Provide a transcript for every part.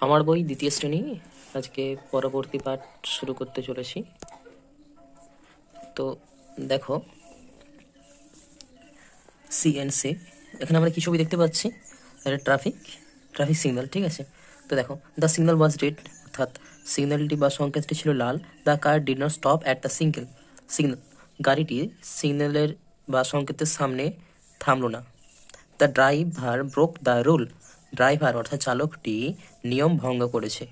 আমার বই দ্বিতীয় শ্রেণী আজকে পরবর্তী পাঠ শুরু করতে চলেছি। তো দেখো সিএনসি, এখানে আমরা কি ছবি দেখতে পাচ্ছি? একটা ট্রাফিক সিগন্যাল, ঠিক আছে। তো দেখো, দ্য সিগন্যাল ওয়াজ রেড, অর্থাৎ সিগন্যালটি বা সংকেতটি ছিল লাল। The car did not stop at the signal, গাড়িটি সিগন্যালের বা সংকেতের সামনে থামলো না। The driver broke the rule, driver অর্থাৎ চালকটি নিয়ম ভঙ্গ করেছে।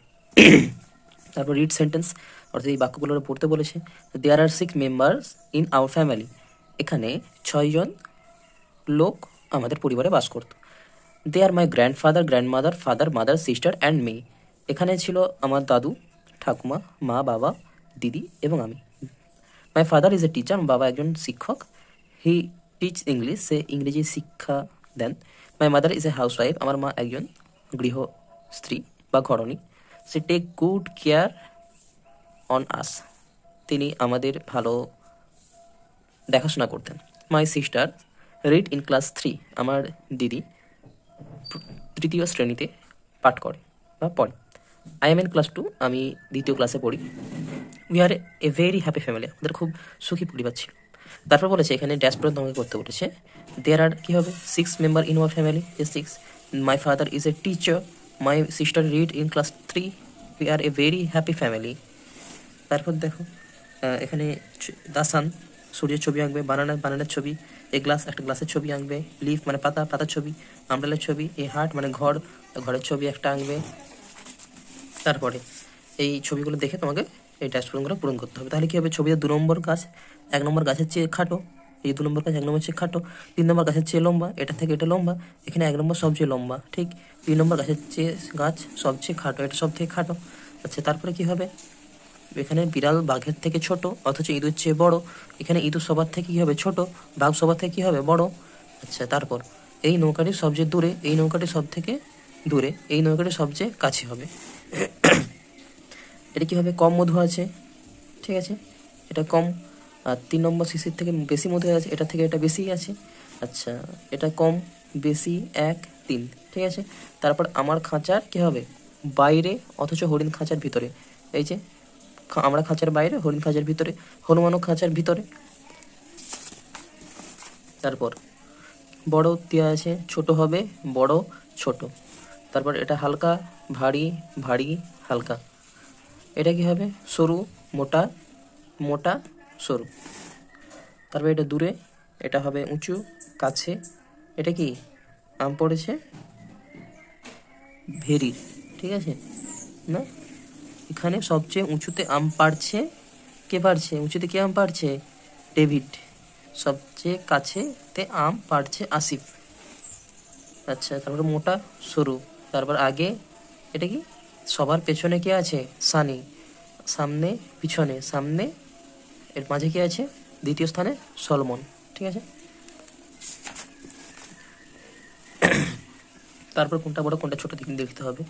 তারপর রিড সেন্টেন্স, অর্থাৎ এই বাক্যগুলো পড়তে বলেছে। There are 6 members in our family, এখানে 6জন লোক আমাদের পরিবারে বাস করত। They are my grandfather, grandmother, father, mother, sister and me, এখানে ছিল আমার দাদু, ঠাকুমা, মা, বাবা, দিদি এবং আমি। My father is a teacher, বাবা একজন শিক্ষক। হি টিচ ইংলিশ, সে ইংরেজি শিক্ষা দেন। My mother is a housewife, আমার মা একজন গৃহস্ত্রী বা ঘরণী। She take good care on us, তিনি আমাদের ভালো দেখাশোনা করতেন। My sister read in class 3, আমার দিদি তৃতীয় শ্রেণীতে পাঠ করে বা পড়ে। আই এম ইন ক্লাস 2, আমি দ্বিতীয় ক্লাসে পড়ি। We are a very happy family, আমাদের খুব সুখী পরিবার ছিল। তারপর বলেছে এখানে ড্যাশ পর্যন্ত আমাকে করতে বলেছে। দেয়ার আর কি হবে 6 মেম্বার ইন আওয়ার ফ্যামিলি, যে 6। মাই father is a teacher, my sister read in class 3, we are a very happy family. তারপর দেখো এখানে দ্য সান, সূর্যের ছবি আঁকবে। বানানের ছবি। এ গ্লাস, একটা গ্লাসের ছবি আঁকবে। লিফ মানে পাতা, পাতার ছবি। আমব্রেলার ছবি। এ হার্ট মানে ঘর, ঘরের ছবি একটা আঁকবে। তারপরে এই ছবিগুলো দেখে তোমাকে এই ড্যাশবোর্ডগুলো পূরণ করতে হবে। তাহলে কি হবে? ছবিতে 2 নম্বর গাছ 1 নম্বর গাছের চেয়ে খাটো, এই 2 নম্বর গাছ 1 নম্বর চেয়ে খাটো। 3 নম্বর গাছের চেয়ে লম্বা, এটা থেকে এটা লম্বা। এখানে 1 নম্বর সবচেয়ে লম্বা, ঠিক। 2 নম্বর গাছের চেয়ে গাছ সবচেয়ে খাটো, এটা সব থেকে খাটো। আচ্ছা, তারপরে কি হবে? এখানে বিড়াল বাঘের থেকে ছোট, অথচ ইঁদুর চেয়ে বড়। এখানে ইঁদুর সবার থেকে কি হবে? ছোট। বাঘ সবার থেকে কি হবে? বড়। আচ্ছা, তারপর এই নৌকাটি সবচেয়ে দূরে, এই নৌকাটি সব থেকে দূরে, এই নৌকাটি সবচেয়ে কাছে হবে। এটা কি হবে? কম মধু আছে, ঠিক আছে, এটা কম। আর 3 নম্বর শিশির থেকে বেশি মধু আছে, এটা থেকে এটা বেশি আছে। আচ্ছা, এটা কম, বেশি, 1, 3, ঠিক আছে। তারপর আমার খাঁচার কি হবে? বাইরে, অথচ হরিণ খাঁচার ভিতরে। এই যে আমরা খাঁচার বাইরে, হরিণ খাঁচার ভিতরে, হনুমানও খাঁচার ভিতরে। তারপর বড় দেওয়া আছে, ছোট হবে, বড়, ছোট। তারপর এটা হালকা, ভারী, ভারী, হালকা। এটা কি হবে? সরু, মোটা, মোটা, সরু। তারপর এটা দূরে, এটা হবে উঁচু, কাছে। এটা কি? আম পড়েছে ভেরির, ঠিক আছে না? এখানে সবচেয়ে উঁচুতে আম পাড়ছে, কে পাড়ছে? উঁচুতে কে আম পাড়ছে? ডেভিড। সবচেয়ে কাছেতে আম পাড়ছে আসিফ। আচ্ছা, তারপরে মোটা, সরু। তারপর আগে, এটা কি? সবার পেছনে কে আছে? সানি। সামনে, পিছনে, সামনে, এর মাঝে কে আছে? দ্বিতীয় স্থানে সলমন, ঠিক আছে। তারপর কোনটা বড় কোনটা ছোট দেখতে হবে।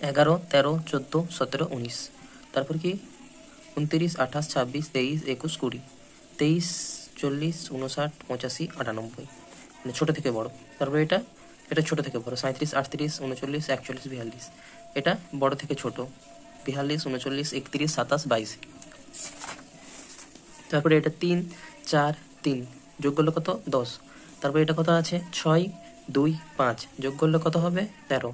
11, 13, 14, 17, 19। তারপর কি? 29, 28, 26, 23, 21, 20, 23, 40, 59, 85, 98, মানে ছোট থেকে বড়। তারপর এটা ছোট থেকে বড়। 37, 38, 39, 41, 42। এটা বড় থেকে ছোট। 42, 39, 31, 27, 22। তারপরে এটা 3, 4, 3, যোগ করলে কত? 10। তারপর এটা কত আছে? 6, 2, 5, যোগ করলে কত হবে? 13।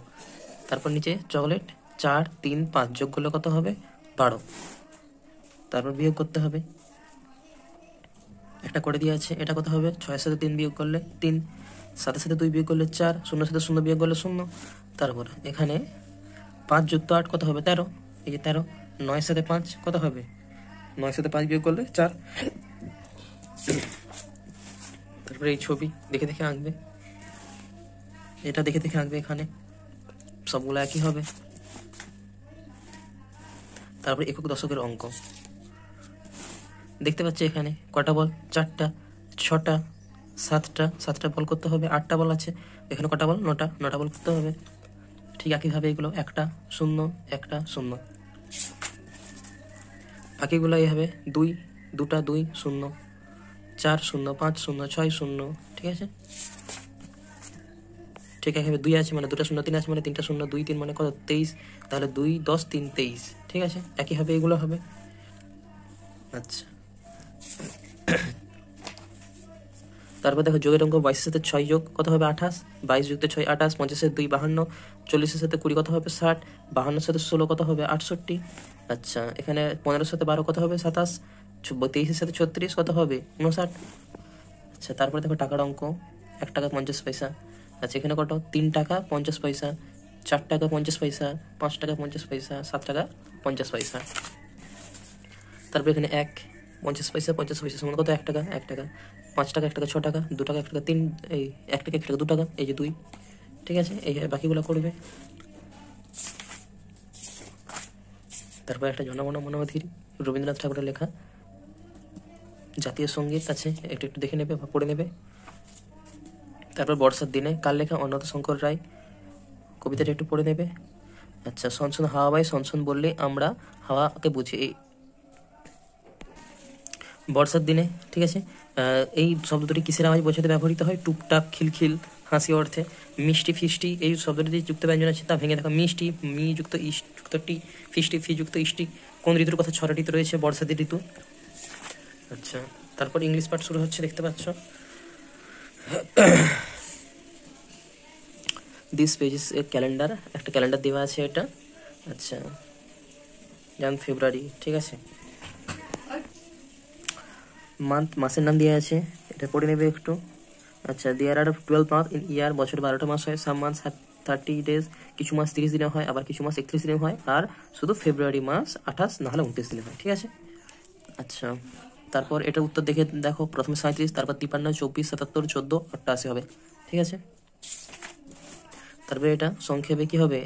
তারপর নিচে চকলেট 4, 3, 5, যোগ করলে কত হবে? 12। তারপর বিয়োগ করতে হবে, একটা করে দিয়ে আছে। এটা কত হবে? 6 সাথে 3 বিয়োগ করলে 3, 7 সাথে 2 বিয়োগ করলে 4, 0 সাথে 0 বিয়োগ করলে 0। তারপর এখানে 5 যুক্ত 8 কত হবে? 13, এই যে 13। 9 সাথে 5 কত হবে? 9 সাথে 5 বিয়োগ করলে 4। তারপরে এই ছবি দেখে দেখে আঁকবে, এটা দেখে দেখে আঁকবে, এখানে সবগুলো একই হবে। তারপর একক দশকের অঙ্ক দেখতে পাচ্ছি। এখানে কটা বল? 4টা, 6টা, 7টা, 7টা বল করতে হবে। 8টা বল আছে, এখানে কটা বল? 9টা, 9টা বল করতে হবে। ঠিক একইভাবে এগুলো 1টা 0, 1টা 0। বাকিগুলো এই হবে 2, 2টা 2, 0, 4 0, 5 0, 6 0, ঠিক আছে। ঠিক আছে, 2 আছে মানে 2টা শূন্য, 3 আছে মানে 3টা শূন্য, 2 3 মানে কত 23, তাহলে 2 10 3 23, ঠিক আছে, একইভাবে এগুলো হবে। আচ্ছা, তারপর দেখো যোগের অঙ্ক, 22-এর সাথে 6 যোগ কত হবে 28, 22 যুক্ত 6 28, 50-এর 2 52, 40-এর সাথে 20 কত হবে 60, 52-এর সাথে 16 কত হবে 68। আচ্ছা, এখানে 15-এর সাথে 12 কত হবে 27, 23-এর সাথে 36 কত হবে 59। আচ্ছা, তারপরে দেখো টাকার অঙ্ক, 1 টাকা 50 পয়সা। আচ্ছা, এখানে কত 3 টাকা 50 পয়সা, 4 টাকা 50 পয়সা, 5 টাকা 50 পয়সা, 7 টাকা 50 পয়সা। তারপর এখানে 1 50 পয়সা 50 পয়সা সমান কত 1 টাকা, 1 টাকা, 5 টাকা 1 টাকা, 6 টাকা 2 টাকা 1 টাকা 3, এই 1 টাকা 1 টাকা 2 টাকা, এই যে 2, ঠিক আছে, এই বাকিগুলো করবে। তারপর একটা জনগণ মন অধীর, রবীন্দ্রনাথ ঠাকুরের লেখা জাতীয় সঙ্গীত আছে, একটু একটু দেখে নেবে বা পড়ে নেবে। তারপর বর্ষার দিনে কার লেখা, অন্নত শঙ্কর রায়, কবিতাটা একটু পড়ে নেবে। আচ্ছা, সনসন হাওয়া বাই, সনসন বললে আমরা হাওয়াকে বুঝি। এই বর্ষার দিনে, ঠিক আছে, এই শব্দ দুটি কিসের আওয়াজ বোঝাতে ব্যবহৃত হয়, টুকটাক, খিলখিল, হাসি অর্থে। মিষ্টি, ফিষ্টি, এই শব্দটি যে যুক্ত ব্যঞ্জন আছে তা ভেঙে দেখা, মিষ্টি, মি যুক্ত ইস যুক্ত টি, ফিষ্টি, ফি যুক্ত ইষ্টি। কোন ঋতুর কথা 6টা ঋতু রয়েছে, বর্ষাদি ঋতু। আচ্ছা, তারপর ইংলিশ পার্ট শুরু হচ্ছে, দেখতে পাচ্ছ। This page is a calendar, একটা ক্যালেন্ডার দেওয়া আছে এটা। আচ্ছা, জান ফেব্রুয়ারি, ঠিক আছে, মান্থ মাসের নাম দেওয়া আছে, এটা পড়ে নেবে একটু। আচ্ছা, দেয়ার আর 12 মান্থ ইন ইয়ার, বছর 12টা মাস হয়। সাম মান্থস হ্যাভ 30 ডেজ, কিছু মাস 30 দিনে হয়, আবার কিছু মাস 31 দিনে হয়, আর শুধু ফেব্রুয়ারি মাস 28 না হলে 29 দিনে হয়, ঠিক আছে। আচ্ছা, তারপর এটা উত্তর দেখে দেখো, প্রথমে 37, তারপর 53, 24, 77, 14, 88 হবে, ঠিক আছে। তারপরে এটা সংক্ষেপে কি হবে,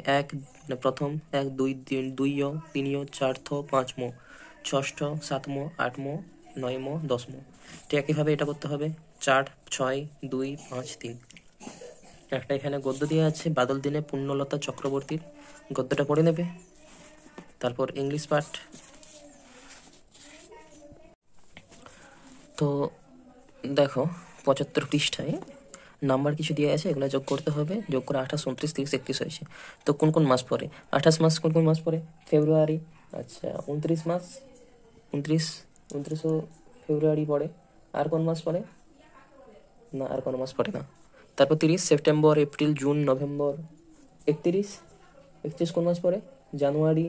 প্রথম 1 2 3 2 3 4 5 ষষ্ঠ 7 8 9 10, ঠিক একইভাবে এটা করতে হবে, 4 6 2 5 3। একটা এখানে গদ্য দিয়ে আছে, বাদল দিনে পুণ্যলতা চক্রবর্তীর, গদ্যটা পড়ে নেবে। তারপর ইংলিশ পার্ট, তো দেখো 75 পৃষ্ঠায় নাম্বার কিছু দিয়ে আছে, এগুলো যোগ করতে হবে, যোগ করে 28 29 30 31 হয়েছে। তো কোন কোন মাস পড়ে, 28 মাস কোন কোন মাস পড়ে, ফেব্রুয়ারি। আচ্ছা, 29 মাস, 29ও ফেব্রুয়ারি পড়ে। আর কোন মাস পড়ে না, আর কোনো মাস পড়ে না। তারপর 30 সেপ্টেম্বর, এপ্রিল, জুন, নভেম্বর। 31 কোন মাস পড়ে, জানুয়ারি,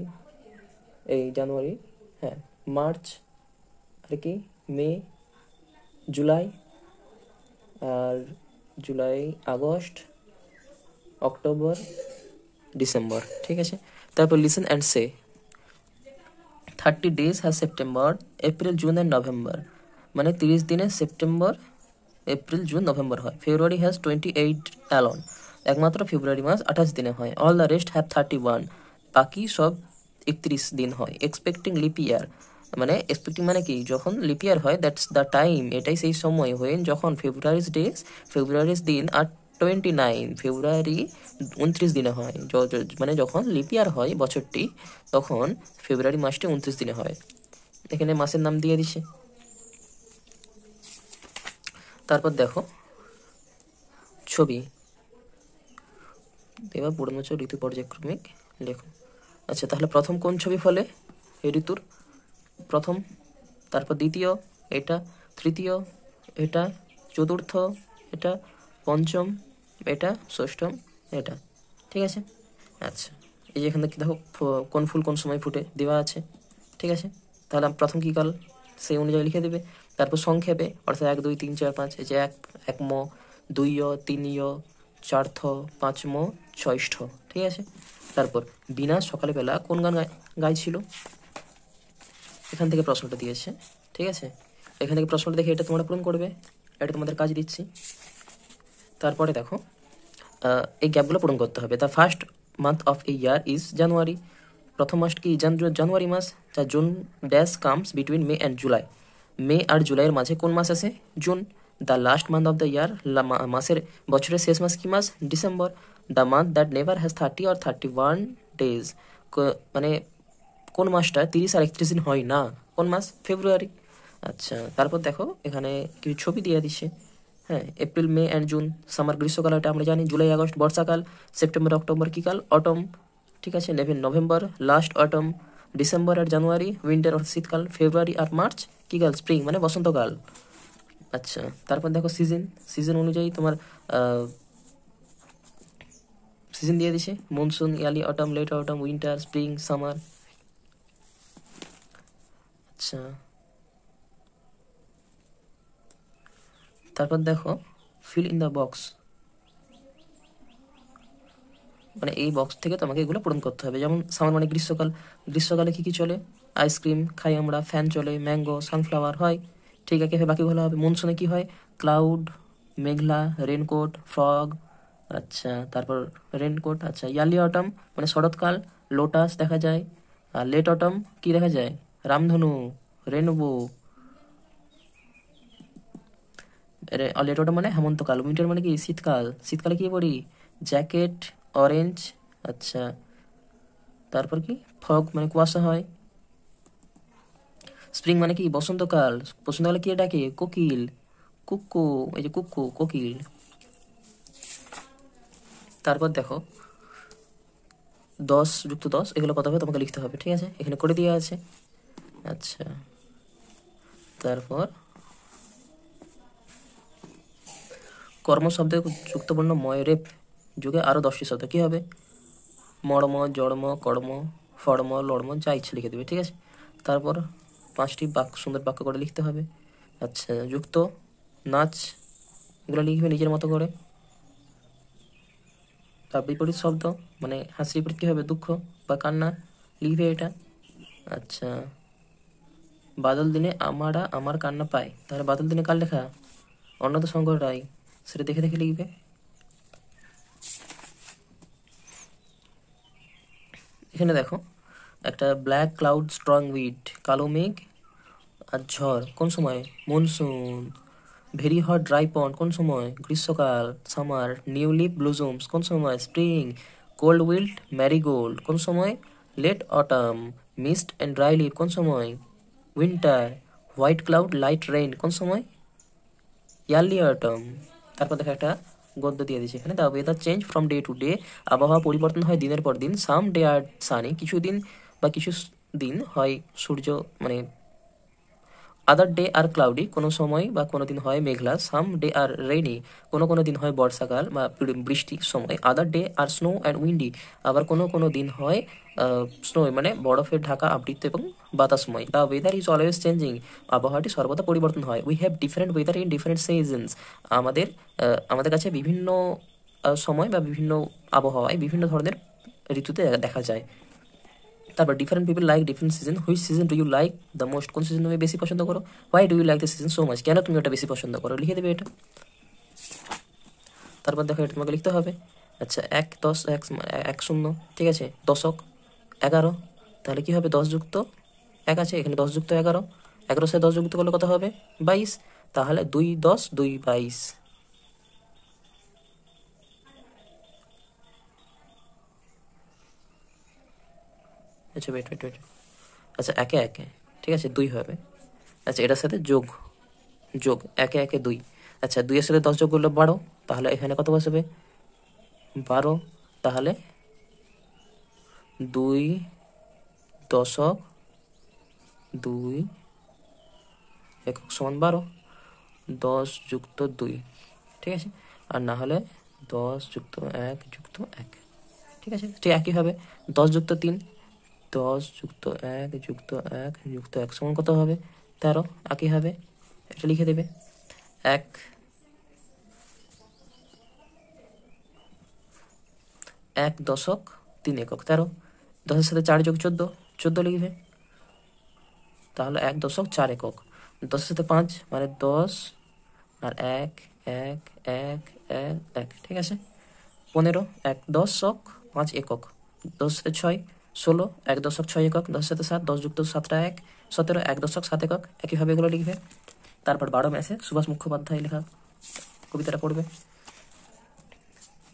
জানুয়ারি, হ্যাঁ, মার্চ, আর কি মে, জুলাই, আর জুলাই, আগস্ট, অক্টোবর, ডিসেম্বর, ঠিক আছে। তারপর listen and say, 30 days has September, April, June and November, মানে 30 দিনে সেপ্টেম্বর, এপ্রিল, জুন, নভেম্বর হয়। ফেব্রুয়ারি হ্যাজ 28 অ্যালন, একমাত্র ফেব্রুয়ারি মাস 28 দিনে হয়। অল দ্য রেস্ট হ্যাভ 31, বাকি সব 31 দিন হয়। এক্সপেক্টিং লিপ ইয়ার, মানে এক্সপেক্টিং মানে কি, যখন লিপ ইয়ার হয়, দ্যাটস দ্য টাইম, এটাই সেই সময়, হোয়েন যখন ফেব্রুয়ারিজ ডেজ, ফেব্রুয়ারিজ দিন আর 29, ফেব্রুয়ারি 29 দিনে হয়। মানে যখন লিপ ইয়ার হয় বছরটি, তখন ফেব্রুয়ারি মাসটি 29 দিনে হয়। এখানে মাসের নাম দিয়ে দিছে। তারপর দেখো ছবি, এবার পূর্ণচ ঋতু পর্যায়ক্রমিক লেখো। আচ্ছা, তাহলে প্রথম কোন ছবি ফলে, এই ঋতুর প্রথম, তারপর দ্বিতীয় এটা, তৃতীয় এটা, চতুর্থ এটা, পঞ্চম এটা, ষষ্ঠম এটা, ঠিক আছে। আচ্ছা, এই যে এখান থেকে দেখো কোন ফুল কোন সময় ফুটে দেওয়া আছে, ঠিক আছে। তাহলে প্রথম কী কাল সেই অনুযায়ী লিখে দেবে। তারপর সংক্ষেপে, অর্থাৎ 1 2 3 4 5, এই যে 1 2 3 4 5 6ষ্ঠ, ঠিক আছে। তারপর বিনা সকালবেলা কোন গান গাইছিল, এখান থেকে প্রশ্নটা দিয়েছে, ঠিক আছে। এখান থেকে প্রশ্নটা দেখে এটা তোমরা পূরণ করবে, এটা তোমাদের কাজ দিচ্ছি। তারপরে দেখো এই গ্যাপগুলো পূরণ করতে হবে। The first month of a year is January, প্রথম মাস কি জানুয়ারি মাস। যা June dash comes between May and July, মে আর জুলাইয়ের মাঝে কোন মাস আছে, জুন। The last month of the year, মাসের বছরের শেষ মাস কি মাস, ডিসেম্বর। The month that never has 30 or 31 days, মানে কোন মাসটা 30 আর 31 দিন হয় না, কোন মাস, ফেব্রুয়ারি। আচ্ছা, তারপর দেখো এখানে কিছু ছবি দিয়ে দিচ্ছে, হ্যাঁ, April May and June summer গ্রীষ্মকাল, এটা আমরা জানি। জুলাই আগস্ট বর্ষাকাল, সেপ্টেম্বর অক্টোবর কী কাল? অটম, ঠিক আছে। নভেম্বর লাস্ট অটম, ডিসেম্বর আর জানুয়ারি উইন্টার অর্থাৎ শীতকাল, ফেব্রুয়ারি আর মার্চ কী কাল? স্প্রিং মানে বসন্তকাল। আচ্ছা, তারপর দেখো সিজন, সিজন অনুযায়ী তোমার সিজন দিয়ে দিছে, monsoon, early autumn, late autumn, winter, spring, summer. আচ্ছা, তারপর দেখো ফিল ইন দ্য বক্স, মানে এই বক্স থেকে তোমাকে এগুলো পূরণ করতে হবে। যেমন সামার মানে গ্রীষ্মকাল, গ্রীষ্মকালে কী কী চলে? আইসক্রিম খাই আমরা, ফ্যান চলে, ম্যাঙ্গো, সানফ্লাওয়ার হয়, ঠিক আছে। বাকিগুলো হবে। মনসুনে কী হয়? ক্লাউড, মেঘলা, রেনকোট, ফগ। আচ্ছা, তারপর রেনকোট। আচ্ছা, ইয়ারলি অটম মানে শরৎকাল, লোটাস দেখা যায়। আর লেট অটম কি দেখা যায়? রামধনু, রেনবো। লেট অটম মানে হেমন্তকাল। উইন্টার মানে কি? শীতকাল। শীতকালে কি পরি? Jacket, orange. আচ্ছা, তারপর কি? ফগ মানে কুয়াশা হয়। স্প্রিং মানে কি? বসন্তকাল। বসন্তকালে কি ডাকে? কোকিল, কুক্কু, এই যে কুক্কু, কোকিল। তারপর দেখো 10+10 এগুলো কত হবে তোমাকে লিখতে হবে, ঠিক আছে, এখানে করে দেওয়া আছে। আচ্ছা, তারপর কর্ম শব্দে যুক্তবর্ণ ময় রেপ যুগে আরও 10টি শব্দ কী হবে? মর্ম, জড়ম, কর্ম, ফর্ম, লড়ম, যা ইচ্ছে লিখে দেবে, ঠিক আছে। তারপর 5টি বাক্য, সুন্দর বাক্য করে লিখতে হবে। আচ্ছা, যুক্ত, নাচ, এগুলো লিখবে নিজের মতো করে। তার বিপরীত শব্দ মানে হাসির বিপরীত কী হবে? দুঃখ বা কান্না, লিখবে এটা। আচ্ছা, বাদল দিনে আমারা আমার কান্না পাই, তাহলে বাদল দিনে কার লেখা? অন্নদা শঙ্কর রায়, সেটা দেখে দেখে লিখবে। এখানে দেখো একটা ব্ল্যাক ক্লাউড স্ট্রং উইড, কালো মেঘ আর ঝড় কোন সময়? মনসুন। ভেরি হট ড্রাই পন্ড কোন সময়? গ্রীষ্মকাল, সামার। নিউ লিপ ব্লুজুমস কোন সময়? স্প্রিং। কোল্ড উইল্ড ম্যারিগোল্ড কোন সময়? Late autumn. Mist and dry leaf কোন সময়? Winter. White cloud light rain কোন সময়? Early autumn. তারপর দেখো একটা গদ্য দিয়ে দিয়েছে এখানে, the weather change from day to day, আবহাওয়া পরিবর্তন হয় দিনের পর দিন। সাম ডে আর সানি, কিছু দিন বা কিছু দিন হয় সূর্য মানে আদার ডে আর ক্লাউডি, কোনো সময় বা কোনো দিন হয় মেঘলা। সাম ডে আর রেইনি, কোনো কোনো দিন হয় বর্ষাকাল বা বৃষ্টির সময়। Other day are snow and windy, আবার কোনো কোনো দিন হয় স্নো মানে বরফের ঢাকা আবৃত এবং বাতাসময়। The weather is always changing, আবহাওয়াটি সর্বদা পরিবর্তন হয়। We have different weather in different seasons, আমাদের কাছে বিভিন্ন সময় বা বিভিন্ন আবহাওয়ায় বিভিন্ন ধরনের ঋতুতে দেখা যায়। তারপর different people like different season, which season do you like the most, কোন সিজন তুমি বেশি পছন্দ করো? Why do you like the season so much, কেন তুমি ওটা বেশি পছন্দ করো? লিখে দেবে এটা। তারপর দেখো এটা তোমাকে লিখতে হবে। আচ্ছা, 1 10 1 1 0, ঠিক আছে। দশক 11, তাহলে কি হবে? 10+1 আছে এখানে, 10+11, 11 সাথে 10 যুক্ত করলে কত হবে? 22, তাহলে 2 10 2 22। আচ্ছা, ওয়েট ওয়েট ওয়েট, আচ্ছা, একে একে, ঠিক আছে, 2 হবে। আচ্ছা, এটার সাথে যোগ, যোগ একে একে 2। আচ্ছা, 2 এর সাথে 10 যোগ করলে 12, তাহলে এখানে কত বসবে? 12, তাহলে 2 দশক 2 একক সমান 12, 10+2, ঠিক আছে। আর না হলে 10+1+1, ঠিক আছে, ঠিক একইভাবে 10+3, 10+1+1+1 সমান কত হবে? 13, একই হবে, এটা লিখে দেবে। 1 দশক 3 একক, 13, 10-এর সাথে 4 যোগ 14, 14 লিখবে, তাহলে 1 দশক 4 একক। 10-এর সাথে 5 মানে 10 আর 1 1 1 1 1, ঠিক আছে। 15, 1 দশক 5 একক। 10-এর সাথে 6 16, 1 দশক 6 একক। 10-এর সাথে 7, 10+7টা 1, 17, 1 দশক 7 একক, একইভাবে এগুলো লিখবে। তারপর 12 ম্যাসে সুভাষ মুখোপাধ্যায় লেখা কবিতাটা পড়বে।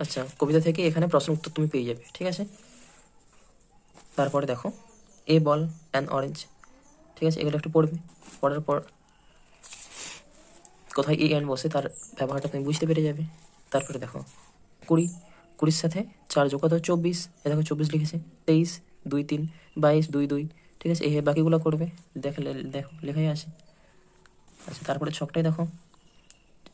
আচ্ছা, কবিতা থেকে এখানে প্রশ্ন উত্তর তুমি পেয়ে যাবে, ঠিক আছে। তারপরে দেখো এ বল অ্যান অরেঞ্জ, ঠিক আছে, এগুলো একটু পড়বে। পড়ার পর কোথায় এ এন বসে তার ব্যবহারটা তুমি বুঝতে পেরে যাবে। তারপরে দেখো 20, 20-র সাথে 4 যোগ কত 24, এ দেখো 24 লিখেছে। 23, 2 3, 22, 2 2, ঠিক আছে। এই বাকিগুলো করবে, দেখো লেখাই আছে। আচ্ছা তারপরে ছকটাই দেখো,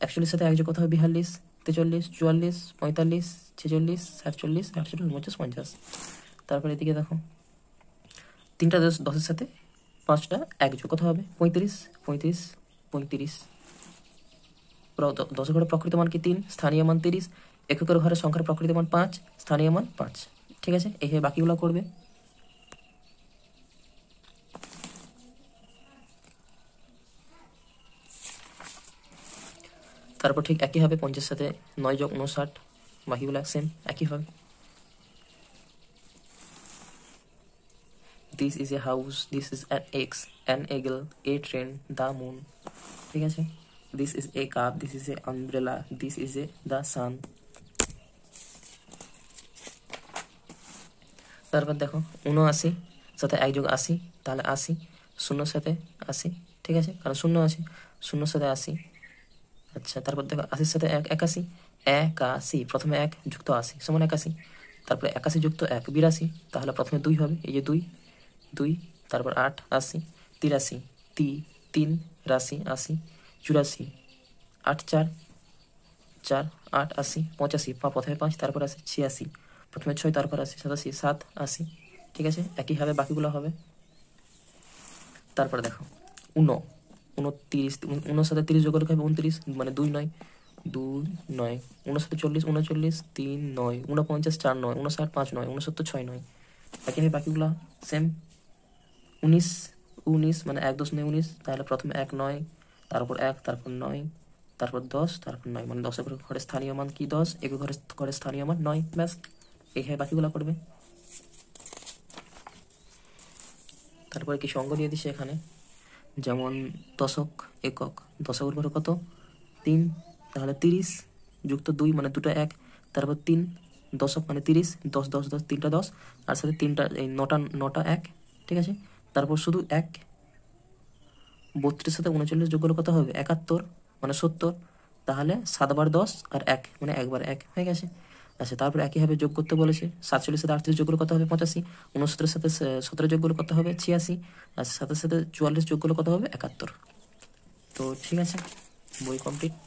41 সাথে 1 যোগ কত হবে 42, 43, 44, 45, 46, 47, 48, 49, 50। তারপরে এদিকে দেখো 3টা 10-এর সাথে 5টা 1 যোগ কত হবে 35, 35, 35। 10 ঘরের প্রকৃত মান কি 3, স্থানীয় মান 30, এককের ঘরের সংখ্যার প্রকৃত মান 5, স্থানীয় মান 5, ঠিক আছে। এইভাবে বাকিগুলো করবে। তারপর ঠিক একই হবে 50 সাথে 9 যোগ 59, বাকিগুলো সেম একই হবে। This is a house, this is an egg, an eagle, a train, the moon, ঠিক আছে। This is a cup, this is a umbrella, this is a the sun। তারপর দেখো 79 সাথে 1 যোগ 80, তাহলে 80, 0 সাথে 80, ঠিক আছে, কারণ 0 আছে, 0 সাথে 80। আচ্ছা তারপর দেখো 80 সাথে 1 81, 81, প্রথমে 1 যুক্ত 80 সমান 81, তারপরে 81 যুক্ত 1 82, তাহলে প্রথমে 2 হবে, এই যে 2 2, তারপর 8 80, 83, 3 রাশি 80, 84, 8 4 4 8 80, 85, প্রথমে 5 তারপর আসে 86, প্রথমে 6 তারপর আসে 87, 7 80, ঠিক আছে। একইভাবে বাকিগুলো হবে। তারপরে দেখো 29, 29 সাথে 30 যোগ করলে হবে 29, মানে 2 9, 2 9, 29 সাথে 40, 39, 3 9, 49 4 9, 59 5 9, 69 6 9, একইভাবে বাকিগুলো সেম। 19 19 মানে 1 10 19, তাহলে প্রথমে 1 9, তারপর 1, তারপর 9, তারপর 10, তারপর 9, মানে 10 এর ঘরে স্থানীয় মান কি 10, এক ঘরে স্থানীয় মান 9, ব্যাস এইভাবে বাকিগুলো করবে। তারপরে কিছু অঙ্ক দিয়ে দিচ্ছে এখানে, যেমন দশক একক, দশকের ঘরে কত 3, তাহলে 30 যুক্ত 2 মানে 2টা 1, তারপর 3 দশক মানে 30, 10 10 10, 3টা 10, আর সাথে 3টা এই 9টা 1, ঠিক আছে। তারপর শুধু 1, 32 সাথে 39 যোগ করলে কত হবে 71, মানে 70, তাহলে 7 বার 10 আর 1 মানে 1 বার 1 হয়ে গেছে। আচ্ছা তারপর একইভাবে যোগ করতে বলেছে, 47 সাথে 38 যোগ করলে কত হবে 85, 69 সাথে 17 যোগ করলে কত হবে 86, আর সাথে 44 যোগ করলে কত হবে 71। তো ঠিক আছে, বই কমপ্লিট।